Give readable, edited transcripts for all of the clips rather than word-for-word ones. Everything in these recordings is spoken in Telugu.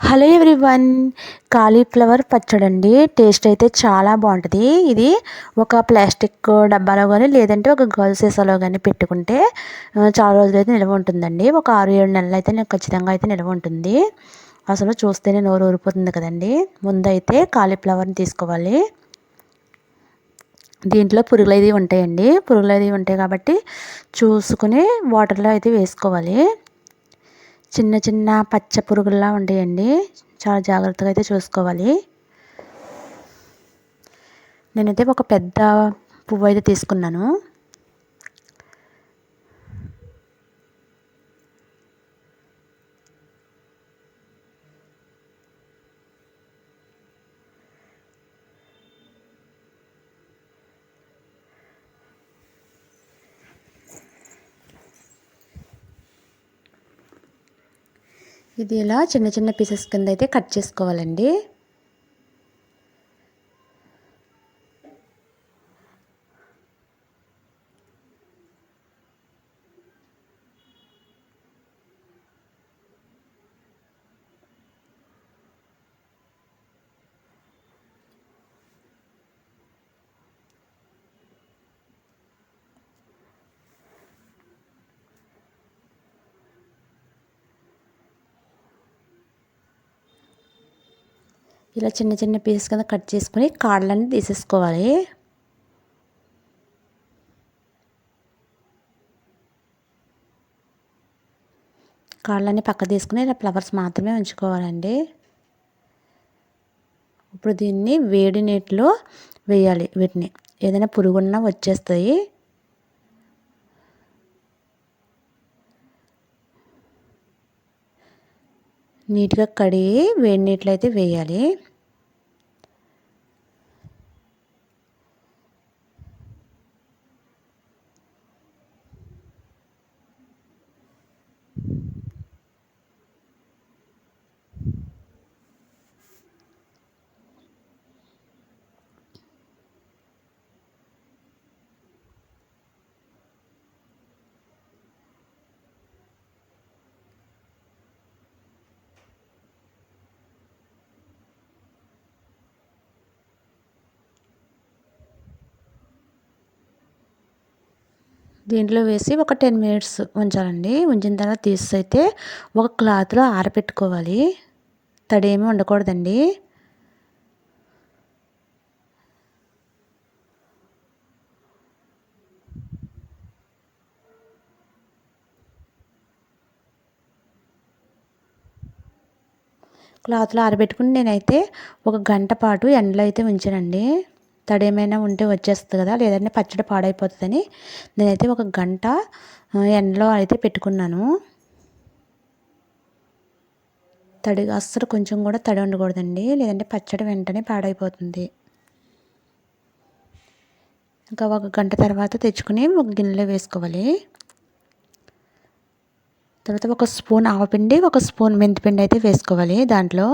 Hello everyone. కాలీఫ్లవర్ పచ్చడండి. టేస్ట్ అయితే చాలా బాగుంటుంది. ఇది ఒక ప్లాస్టిక్ డబ్బాలో కానీ లేదంటే ఒక గాజు సీసాలో కానీ పెట్టుకుంటే చాలా రోజులైతే నిల్వ ఉంటుందండి. ఒక 6-7 నెలలు అయితే నాకు ఖచ్చితంగా అయితే నిల్వ ఉంటుంది. అసలు చూస్తేనే నోరు ఊరిపోతుంది కదండి. ముందైతే కాలీఫ్లవర్ని తీసుకోవాలి. దీంట్లో పురుగులు అయితే ఉంటాయండి. పురుగులు అయితే ఉంటాయి కాబట్టి చూసుకుని వాటర్లో అయితే వేసుకోవాలి. చిన్న చిన్న పచ్చ పురుగుల్లా ఉంటాయండి. చాలా జాగ్రత్తగా అయితే చూసుకోవాలి. నేనైతే ఒక పెద్ద పువ్వు అయితే తీసుకున్నాను. ఇది ఇలా చిన్న చిన్న పీసెస్ కింద అయితే కట్ చేసుకోవాలండి. ఇలా చిన్న చిన్న పీసెస్ కింద కట్ చేసుకుని కాడలన్నీ తీసేసుకోవాలి. కాడలన్నీ పక్క తీసుకుని ఇలా ఫ్లవర్స్ మాత్రమే ఉంచుకోవాలండి. ఇప్పుడు దీన్ని వేడి నీటిలో వేయాలి. వీటిని ఏదైనా పురుగున్నా వచ్చేస్తాయి. నీట్గా కడిగి వేడి నీటిలో అయితే వేయాలి. దీంట్లో వేసి ఒక 10 మినిట్స్ ఉంచాలండి. ఉంచిన తర్వాత తీసి అయితే ఒక క్లాత్లో ఆరబెట్టుకోవాలి. తడి ఏమీ ఉండకూడదండి. క్లాత్లో ఆరబెట్టుకుని నేనైతే ఒక గంట పాటు ఎండలో అయితే ఉంచానండి. తడి ఏమైనా ఉంటే వచ్చేస్తుంది కదా, లేదంటే పచ్చడి పాడైపోతుందని నేనైతే ఒక గంట ఎండలో అయితే పెట్టుకున్నాను. తడిగా అస్సలు కొంచెం కూడా తడి ఉండకూడదండి, లేదంటే పచ్చడి వెంటనే పాడైపోతుంది. ఇంకా ఒక గంట తర్వాత తెచ్చుకుని ఒక గిన్నెలో వేసుకోవాలి. తర్వాత ఒక స్పూన్ ఆవపిండి, ఒక స్పూన్ మెంతిపిండి అయితే వేసుకోవాలి దాంట్లో.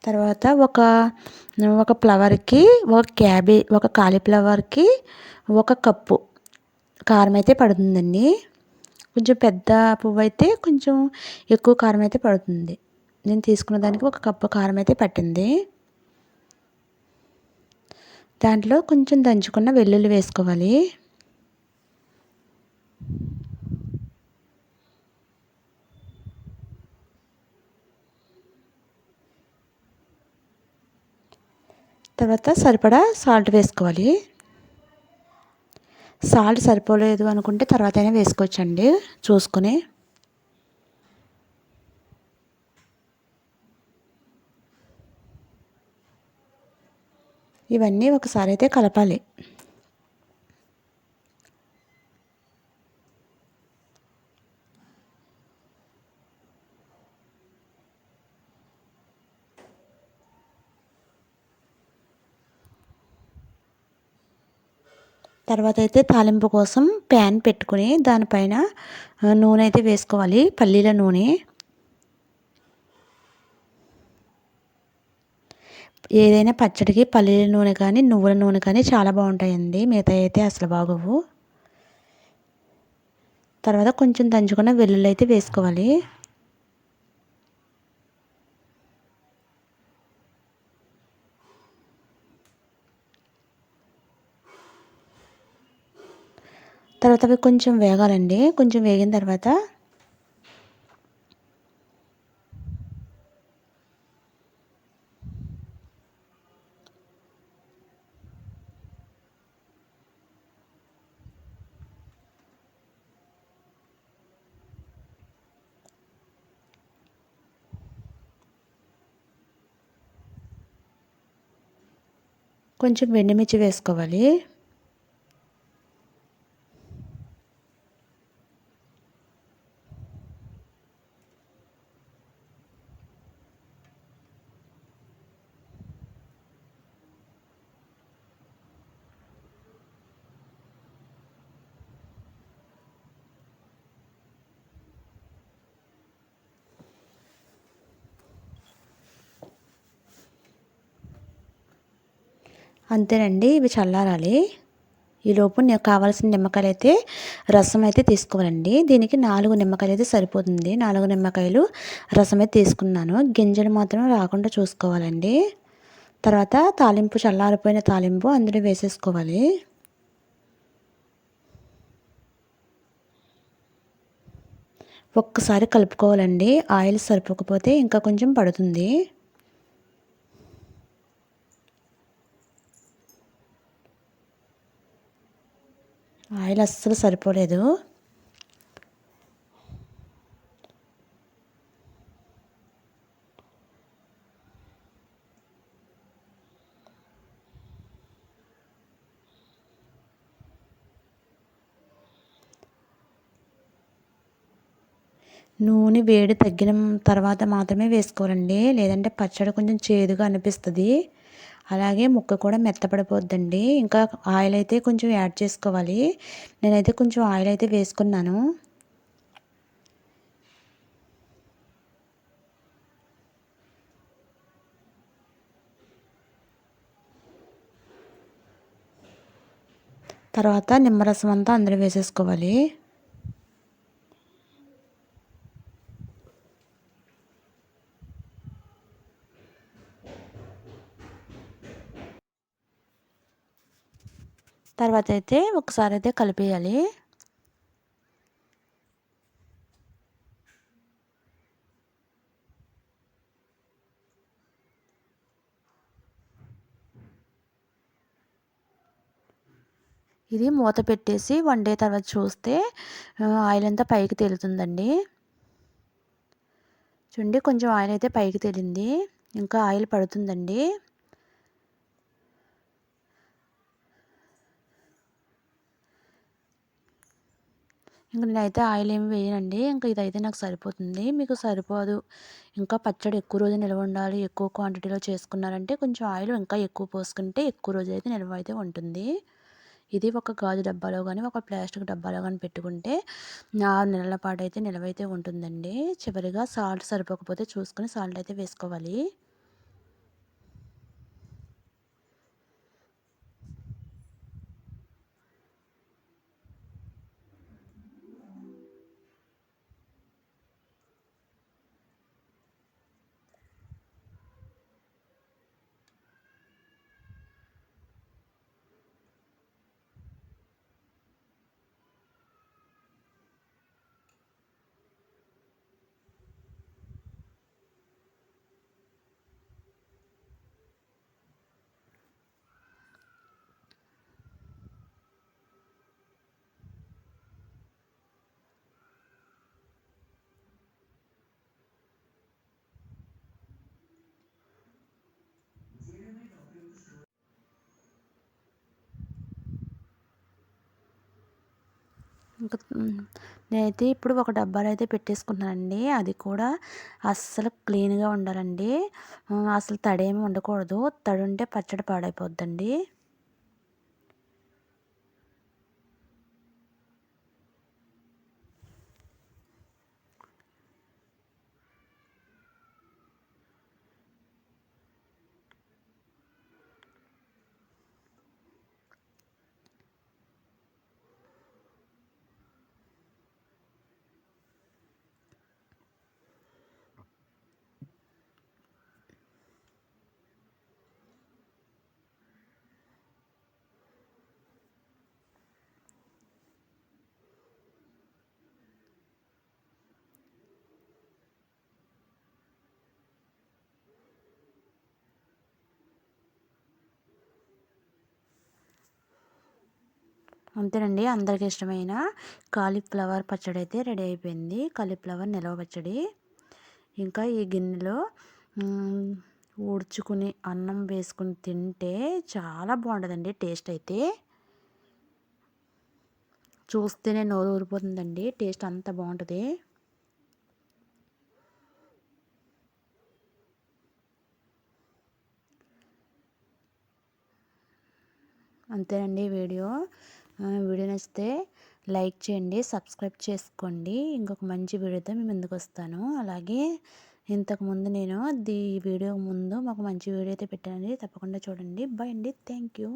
తర్వాత ఒక ఫ్లవర్కి ఒక కాలీఫ్లవర్కి 1 కప్పు కారం అయితే పడుతుందండి. కొంచెం పెద్ద పువ్వు అయితే కొంచెం ఎక్కువ కారం అయితే పడుతుంది. నేను తీసుకున్న దానికి 1 కప్పు కారం అయితే పట్టింది. దాంట్లో కొంచెం దంచుకున్న వెల్లుల్లి వేసుకోవాలి. తర్వాత సరిపడా సాల్ట్ వేసుకోవాలి. సాల్ట్ సరిపోలేదు అనుకుంటే తర్వాత అయినా వేసుకోవచ్చండి చూసుకొని. ఇవన్నీ ఒకసారి అయితే కలపాలి. తర్వాత అయితే తాలింపు కోసం ప్యాన్ పెట్టుకుని దానిపైన నూనె అయితే వేసుకోవాలి. పల్లీల నూనె. ఏదైనా పచ్చడికి పల్లీల నూనె కానీ నువ్వుల నూనె కానీ చాలా బాగుంటాయండి. మిగతా అయితే అసలు బాగోవు. తర్వాత కొంచెం దంచుకున్న వెల్లుల్లి అయితే వేసుకోవాలి. తర్వాత అవి కొంచెం వేగాలండి. కొంచెం వేగిన తర్వాత కొంచెం ఎండుమిర్చి వేసుకోవాలి. అంతేనండి, ఇవి చల్లారాలి. ఈలోపు కావాల్సిన నిమ్మకాయలు అయితే రసం అయితే తీసుకోవాలండి. దీనికి 4 నిమ్మకాయలు అయితే సరిపోతుంది. 4 నిమ్మకాయలు రసం అయితే తీసుకున్నాను. గింజలు మాత్రం రాకుండా చూసుకోవాలండి. తర్వాత తాలింపు, చల్లారిపోయిన తాలింపు అందులో వేసేసుకోవాలి. ఒక్కసారి కలుపుకోవాలండి. ఆయిల్ సరిపోకపోతే ఇంకా కొంచెం పడుతుంది. ఆయిల్ అస్సలు సరిపోలేదు. నూనె వేడి తగ్గిన తర్వాత మాత్రమే వేసుకోవాలండి. లేదంటే పచ్చడి కొంచెం చేదుగా అనిపిస్తుంది. అలాగే ముక్క కూడా మెత్తపడిపోద్దండి. ఇంకా ఆయిల్ అయితే కొంచెం యాడ్ చేసుకోవాలి. నేనైతే కొంచెం ఆయిల్ అయితే వేసుకున్నాను. తర్వాత నిమ్మరసం అంతా అందులో వేసేసుకోవాలి. తర్వాత అయితే ఒకసారి అయితే కలిపేయాలి. ఇది మూత పెట్టేసి 1 డే తర్వాత చూస్తే ఆయిల్ అంతా పైకి తేలుతుందండి. చూడండి, కొంచెం ఆయిల్ అయితే పైకి తేలింది. ఇంకా ఆయిల్ పడుతుందండి. ఇంక నేనైతే ఆయిల్ ఏమి వేయనండి. ఇంకా ఇదైతే నాకు సరిపోతుంది. మీకు సరిపోదు, ఇంకా పచ్చడి ఎక్కువ రోజు నిల్వ ఉండాలి, ఎక్కువ క్వాంటిటీలో చేసుకున్నారంటే కొంచెం ఆయిల్ ఇంకా ఎక్కువ పోసుకుంటే ఎక్కువ రోజు అయితే నిల్వ అయితే ఉంటుంది. ఇది ఒక గాజు డబ్బాలో కానీ, ఒక ప్లాస్టిక్ డబ్బాలో కానీ పెట్టుకుంటే 6 నెలల పాటు అయితే నిల్వ అయితే ఉంటుందండి. చివరిగా సాల్ట్ సరిపోకపోతే చూసుకొని సాల్ట్ అయితే వేసుకోవాలి. ఇంకా నేనైతే ఇప్పుడు ఒక డబ్బాలో అయితే పెట్టేసుకున్నానండి. అది కూడా అస్సలు క్లీన్‌గా ఉండాలండి. అసలు తడేమి ఉండకూడదు. తడుంటే పచ్చడి పాడైపోద్దండి. అంతేనండి, అందరికి ఇష్టమైన కాలీఫ్లవర్ పచ్చడి అయితే రెడీ అయిపోయింది. కాలీఫ్లవర్ నిలవ పచ్చడి. ఇంకా ఈ గిన్నెలో ఊడ్చుకుని అన్నం వేసుకుని తింటే చాలా బాగుంటుందండి. టేస్ట్ అయితే చూస్తేనే నోరు ఊరిపోతుందండి. టేస్ట్ అంత బాగుంటుంది. అంతేనండి వీడియో నచ్చితే లైక్ చేయండి, సబ్స్క్రైబ్ చేసుకోండి. ఇంకొక మంచి వీడియోతో మేము ముందుకు వస్తాను. అలాగే ఇంతకుముందు నేను వీడియో ముందు మాకు మంచి వీడియో అయితే పెట్టానండి, తప్పకుండా చూడండి. బాయ్ అండి, థ్యాంక్ యూ.